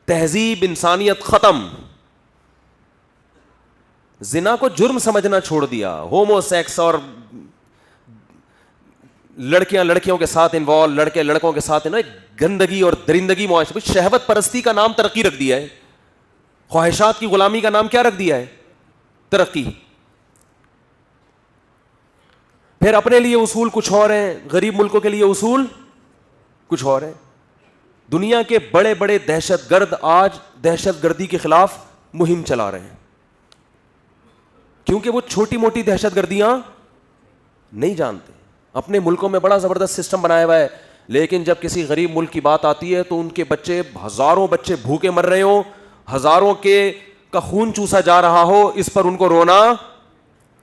تہذیب انسانیت ختم. زنا کو جرم سمجھنا چھوڑ دیا, ہومو سیکس اور لڑکیاں لڑکیوں کے ساتھ انوالو, لڑکے لڑکوں کے ساتھ گندگی اور درندگی معاشرے. شہوت پرستی کا نام ترقی رکھ دیا ہے, خواہشات کی غلامی کا نام کیا رکھ دیا ہے؟ ترقی. پھر اپنے لیے اصول کچھ اور ہیں, غریب ملکوں کے لیے اصول کچھ اور ہیں. دنیا کے بڑے بڑے دہشت گرد آج دہشت گردی کے خلاف مہم چلا رہے ہیں, کیونکہ وہ چھوٹی موٹی دہشت گردیاں نہیں جانتے. اپنے ملکوں میں بڑا زبردست سسٹم بنایا ہوا ہے, لیکن جب کسی غریب ملک کی بات آتی ہے تو ان کے بچے, ہزاروں بچے بھوکے مر رہے ہوں, ہزاروں کا خون چوسا جا رہا ہو, اس پر ان کو رونا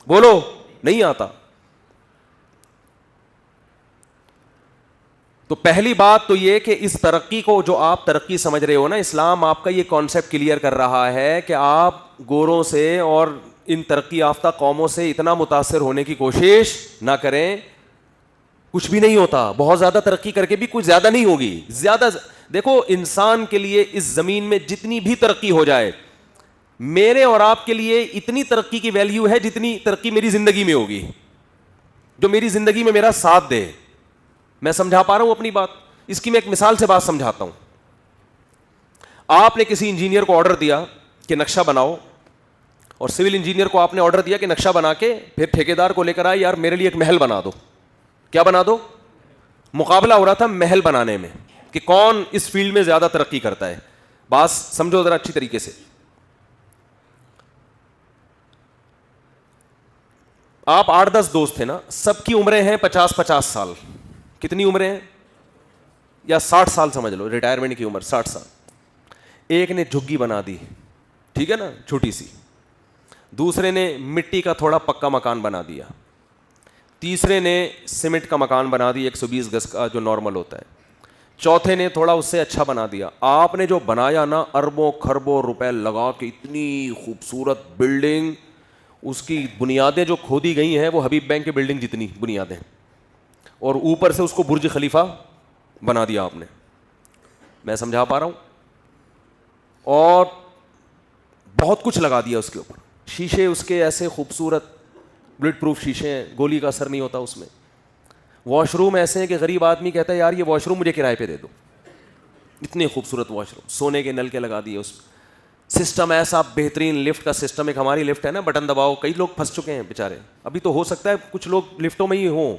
بولو نہیں آتا. تو پہلی بات تو یہ کہ اس ترقی کو جو آپ ترقی سمجھ رہے ہو نا, اسلام آپ کا یہ کانسیپٹ کلیئر کر رہا ہے کہ آپ گوروں سے اور ان ترقی یافتہ قوموں سے اتنا متاثر ہونے کی کوشش نہ کریں. کچھ بھی نہیں ہوتا, بہت زیادہ ترقی کر کے بھی کچھ زیادہ نہیں ہوگی. زیادہ دیکھو, انسان کے لیے اس زمین میں جتنی بھی ترقی ہو جائے, میرے اور آپ کے لیے اتنی ترقی کی ویلیو ہے جتنی ترقی میری زندگی میں ہوگی, جو میری زندگی میں میرا ساتھ دے. میں سمجھا پا رہا ہوں اپنی بات؟ اس کی میں ایک مثال سے بات سمجھاتا ہوں. آپ نے کسی انجینئر کو آرڈر دیا کہ نقشہ بناؤ, اور سول انجینئر کو آپ نے آرڈر دیا کہ نقشہ بنا کے پھر ٹھیکیدار کو لے کر آئے, یار میرے لیے ایک محل بنا دو. کیا بنا دو؟ مقابلہ ہو رہا تھا محل بنانے میں کہ کون اس فیلڈ میں زیادہ ترقی کرتا ہے. بات سمجھو ذرا اچھی طریقے سے. آپ 8-10 دوست تھے نا, سب کی عمریں ہیں 50-50 سال. کتنی عمریں ہیں؟ یا 60 سال سمجھ لو, ریٹائرمنٹ کی عمر 60 سال. ایک نے جھگی بنا دی, ٹھیک ہے نا, چھوٹی سی. دوسرے نے مٹی کا تھوڑا پکا مکان بنا دیا. تیسرے نے سیمنٹ کا مکان بنا دیا 120 گز کا جو نارمل ہوتا ہے. چوتھے نے تھوڑا اس سے اچھا بنا دیا. آپ نے جو بنایا نا, اربوں خربوں روپے لگا کے اتنی خوبصورت بلڈنگ, اس کی بنیادیں جو کھودی گئی ہیں وہ حبیب بینک کی بلڈنگ جتنی بنیادیں, اور اوپر سے اس کو برج خلیفہ بنا دیا آپ نے. میں سمجھا پا رہا ہوں؟ اور بہت کچھ لگا دیا اس کے اوپر. شیشے اس کے ایسے خوبصورت بلٹ پروف شیشے ہیں, گولی کا اثر نہیں ہوتا اس میں. واش روم ایسے ہیں کہ غریب آدمی کہتا ہے یار یہ واش روم مجھے کرائے پہ دے دو. اتنے خوبصورت واش روم, سونے کے نل کے لگا دیے اس میں. سسٹم ایسا بہترین, لفٹ کا سسٹم, ایک ہماری لفٹ ہے نا, بٹن دباؤ. کئی لوگ پھنس چکے ہیں بیچارے, ابھی تو ہو سکتا ہے کچھ لوگ لفٹوں میں ہی ہوں,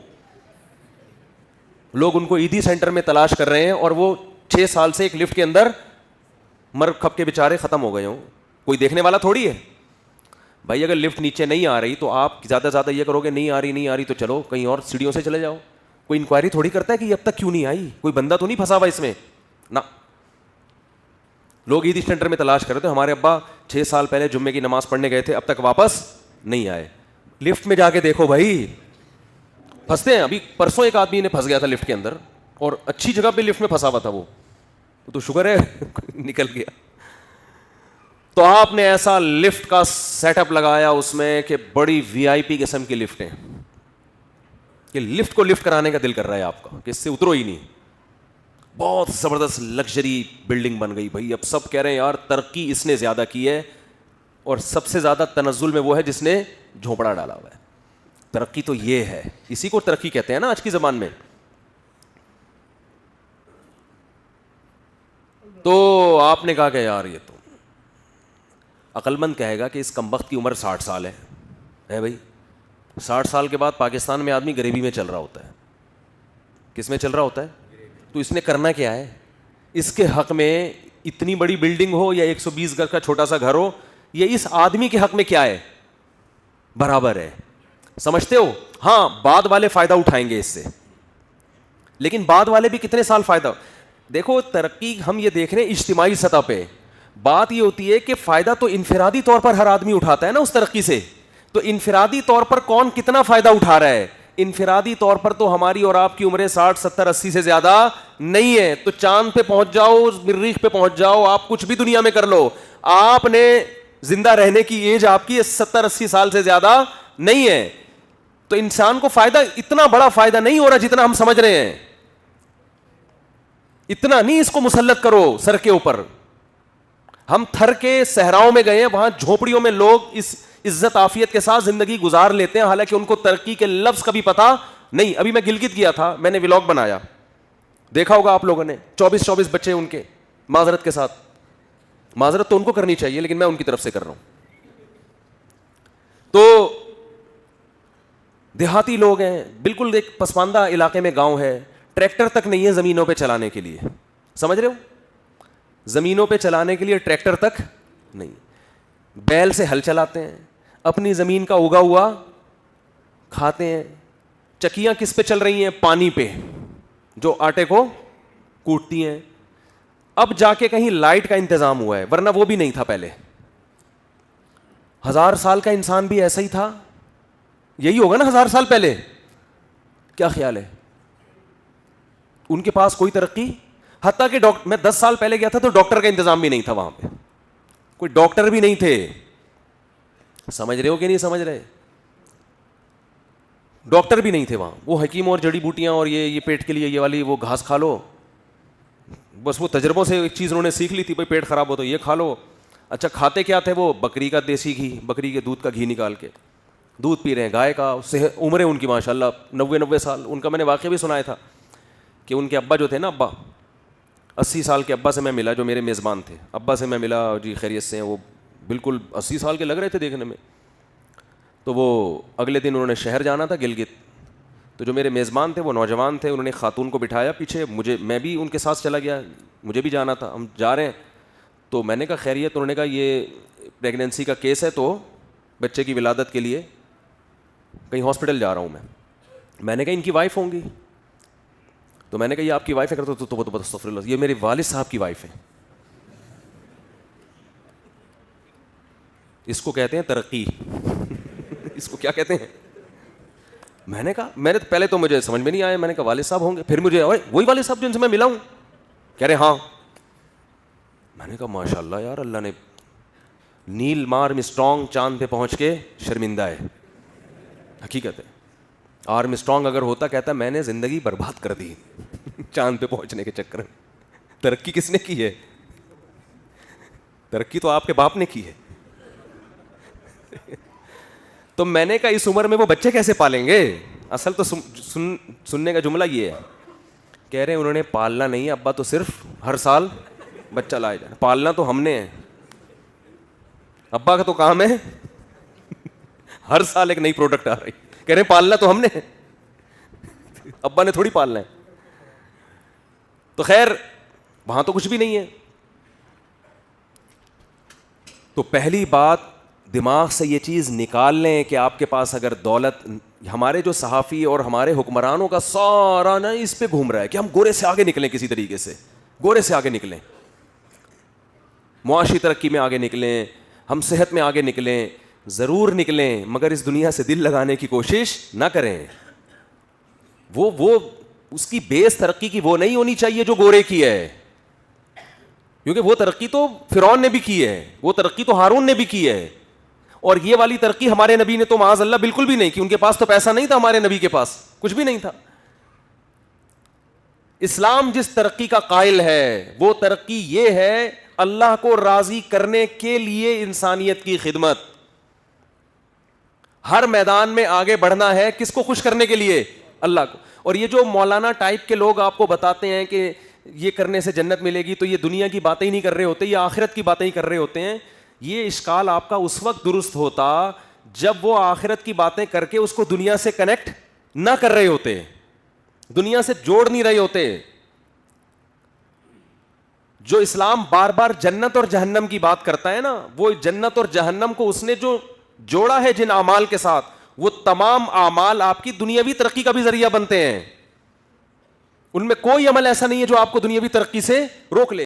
لوگ ان کو عیدی سینٹر میں تلاش کر رہے ہیں, اور وہ 6 سال سے ایک لفٹ کے اندر مر کھپ کے بیچارے ختم ہو گئے ہوں. کوئی دیکھنے والا تھوڑی ہے بھائی. اگر لفٹ نیچے نہیں آ رہی تو آپ زیادہ زیادہ یہ کرو گے نہیں آ رہی تو چلو کہیں اور سیڑھیوں سے چلے جاؤ. کوئی انکوائری تھوڑی کرتا ہے کہ اب تک کیوں نہیں آئی, کوئی بندہ تو نہیں پھنسا ہوا اس میں نا. لوگ عیدی سینٹر میں تلاش کر رہے تھے, ہمارے ابا 6 سال پہلے جمعے کی نماز پڑھنے گئے تھے, اب تک واپس نہیں آئے. لفٹ میں جا کے دیکھو بھائی, پھنستے ہیں. ابھی پرسوں ایک آدمی نے پھنس گیا تھا لفٹ کے اندر, اور اچھی جگہ پہ لفٹ میں پھنسا ہوا تھا, وہ تو شکر ہے نکل گیا. تو آپ نے ایسا لفٹ کا سیٹ اپ لگایا اس میں کہ بڑی وی آئی پی قسم کی لفٹیں, کہ لفٹ کو لفٹ کرانے کا دل کر رہا ہے آپ کا کہ اس سے اترو ہی نہیں. بہت زبردست لگژری بلڈنگ بن گئی بھائی. اب سب کہہ رہے ہیں یار ترقی اس نے زیادہ کی ہے, اور سب سے زیادہ تنزل میں وہ ہے جس نے جھونپڑا ڈالا ہوا ہے. ترقی تو یہ ہے, اسی کو ترقی کہتے ہیں نا آج کی زبان میں. تو آپ نے کہا کہ یار یہ تو عقل مند کہے گا کہ اس کمبخت کی عمر 60 سال ہے بھائی. 60 سال کے بعد پاکستان میں آدمی غریبی میں چل رہا ہوتا ہے. کس میں چل رہا ہوتا ہے؟ تو اس نے کرنا کیا ہے؟ اس کے حق میں اتنی بڑی بلڈنگ ہو یا 120 گز کا چھوٹا سا گھر ہو, یہ اس آدمی کے حق میں کیا ہے؟ برابر ہے. سمجھتے ہو؟ ہاں, بعد والے فائدہ اٹھائیں گے اس سے, لیکن بعد والے بھی کتنے سال فائدہ. دیکھو ترقی ہم یہ دیکھ رہے ہیں اجتماعی سطح پہ. بات یہ ہوتی ہے کہ فائدہ تو انفرادی طور پر ہر آدمی اٹھاتا ہے نا اس ترقی سے. تو انفرادی طور پر کون کتنا فائدہ اٹھا رہا ہے؟ انفرادی طور پر تو ہماری اور آپ کی عمریں 60 70 80 سے زیادہ نہیں ہے. تو چاند پہ پہنچ جاؤ, مریخ پہ پہنچ جاؤ, آپ کچھ بھی دنیا میں کر لو, آپ نے زندہ رہنے کی ایج آپ کی 70 80 سال سے زیادہ نہیں ہے. تو انسان کو فائدہ, اتنا بڑا فائدہ نہیں ہو رہا جتنا ہم سمجھ رہے ہیں. اتنا نہیں اس کو مسلط کرو سر کے اوپر. ہم تھر کے صحراؤں میں گئے ہیں, وہاں جھونپڑیوں میں لوگ اس عزت عافیت کے ساتھ زندگی گزار لیتے ہیں, حالانکہ ان کو ترقی کے لفظ کبھی پتا نہیں. ابھی میں گلگت گیا تھا, میں نے ولاگ بنایا, دیکھا ہوگا آپ لوگوں نے, 24 بچے ان کے, معذرت کے ساتھ, معذرت تو ان کو کرنی چاہیے لیکن میں ان کی طرف سے کر رہا ہوں. تو دیہاتی لوگ ہیں, بالکل ایک پسماندہ علاقے میں گاؤں ہے, ٹریکٹر تک نہیں ہے زمینوں پہ چلانے کے لیے, سمجھ رہے ہو, زمینوں پہ چلانے کے لیے ٹریکٹر تک نہیں, بیل سے ہل چلاتے ہیں, اپنی زمین کا اگا ہوا کھاتے ہیں. چکیاں کس پہ چل رہی ہیں؟ پانی پہ, جو آٹے کو کوٹتی ہیں. اب جا کے کہیں لائٹ کا انتظام ہوا ہے, ورنہ وہ بھی نہیں تھا پہلے. 1000 سال کا انسان بھی ایسا ہی تھا, یہی ہوگا نا 1000 سال پہلے, کیا خیال ہے؟ ان کے پاس کوئی ترقی, حتیٰ کہ میں 10 سال پہلے گیا تھا تو ڈاکٹر کا انتظام بھی نہیں تھا وہاں پہ, کوئی ڈاکٹر بھی نہیں تھے. سمجھ رہے ہو کہ نہیں سمجھ رہے؟ ڈاکٹر بھی نہیں تھے وہاں. وہ حکیم اور جڑی بوٹیاں اور یہ پیٹ کے لیے یہ والی وہ گھاس کھا لو, بس وہ تجربوں سے ایک چیز انہوں نے سیکھ لی تھی, بھائی پیٹ خراب ہو تو یہ کھا لو. اچھا کھاتے کیا تھے وہ؟ بکری کا دیسی گھی, بکری کے دودھ کا گھی نکال کے دودھ پی رہے ہیں, گائے کا. عمریں ان کی ماشاء اللہ 90 سال. ان کا میں نے واقعہ بھی سنایا تھا کہ ان کے ابا جو تھے نا, ابا 80 سال کے ابا سے میں ملا, جو میرے میزبان تھے, ابا سے میں ملا, جی خیریت سے ہیں, وہ بالکل 80 سال کے لگ رہے تھے دیکھنے میں. تو وہ اگلے دن انہوں نے شہر جانا تھا گلگت, تو جو میرے میزبان تھے وہ نوجوان تھے, انہوں نے خاتون کو بٹھایا پیچھے, میں بھی ان کے ساتھ چلا گیا, مجھے بھی جانا تھا, ہم جا رہے ہیں. تو میں نے کہا خیریت؟ انہوں نے کہا یہ پریگنینسی کا کیس ہے, تو بچے کی ولادت کے لیے کہیں ہاسپٹل جا رہا ہوں میں نے کہا ان کی وائف ہوں گی؟ تو میں نے کہا یہ آپ کی وائف ہے؟ کرتا تو استغفر اللہ, یہ میرے والد صاحب کی وائف ہے. اس کو کہتے ہیں ترقی. اس کو کیا کہتے ہیں؟ میں نے کہا, میں نے پہلے تو مجھے سمجھ میں نہیں آیا, میں نے کہا والد صاحب ہوں گے, پھر مجھے وہی والد صاحب جن سے میں ملا ہوں, کہہ رہے ہاں. میں نے کہا ماشاء اللہ یار, اللہ نے نیل آرم اسٹرانگ چاند پہ پہنچ کے شرمندہ ہے, حقیقت ہے. آرم اسٹرانگ اگر ہوتا کہتا میں نے زندگی برباد کر دی چاند پہ پہنچنے کے چکر میں. ترقی کس نے کی ہے؟ ترقی تو آپ کے باپ نے کی ہے. تو میں نے کہا اس عمر میں وہ بچے کیسے پالیں گے؟ اصل تو سننے کا جملہ یہ ہے, کہہ رہے ہیں انہوں نے پالنا نہیں ہے ابا, تو صرف ہر سال بچہ لائے جانا, پالنا تو ہم نے ہے. ابا کا تو کام ہے ہر سال ایک نئی پروڈکٹ آ رہی, کہہ رہے ہیں پالنا تو ہم نے, ابا نے تھوڑی پالنا ہے. تو خیر وہاں تو کچھ بھی نہیں ہے. تو پہلی بات دماغ سے یہ چیز نکال لیں کہ آپ کے پاس اگر دولت, ہمارے جو صحافی اور ہمارے حکمرانوں کا سارا نا اس پہ گھوم رہا ہے کہ ہم گورے سے آگے نکلیں, کسی طریقے سے گورے سے آگے نکلیں, معاشی ترقی میں آگے نکلیں, ہم صحت میں آگے نکلیں. ضرور نکلیں, مگر اس دنیا سے دل لگانے کی کوشش نہ کریں. وہ اس کی بیس ترقی کی وہ نہیں ہونی چاہیے جو گورے کی ہے, کیونکہ وہ ترقی تو فرعون نے بھی کی ہے, وہ ترقی تو ہارون نے بھی کی ہے, اور یہ والی ترقی ہمارے نبی نے تو معاذ اللہ بالکل بھی نہیں کی. ان کے پاس تو پیسہ نہیں تھا, ہمارے نبی کے پاس کچھ بھی نہیں تھا. اسلام جس ترقی کا قائل ہے وہ ترقی یہ ہے اللہ کو راضی کرنے کے لیے انسانیت کی خدمت. ہر میدان میں آگے بڑھنا ہے, کس کو خوش کرنے کے لیے؟ اللہ کو. اور یہ جو مولانا ٹائپ کے لوگ آپ کو بتاتے ہیں کہ یہ کرنے سے جنت ملے گی, تو یہ دنیا کی باتیں ہی نہیں کر رہے ہوتے, یہ آخرت کی باتیں ہی کر رہے ہوتے ہیں. یہ اشکال آپ کا اس وقت درست ہوتا جب وہ آخرت کی باتیں کر کے اس کو دنیا سے کنیکٹ نہ کر رہے ہوتے, دنیا سے جوڑ نہیں رہے ہوتے. جو اسلام بار بار جنت اور جہنم کی بات کرتا ہے نا, وہ جنت اور جہنم کو اس نے جو جوڑا ہے جن اعمال کے ساتھ, وہ تمام اعمال آپ کی دنیاوی ترقی کا بھی ذریعہ بنتے ہیں. ان میں کوئی عمل ایسا نہیں ہے جو آپ کو دنیاوی ترقی سے روک لے.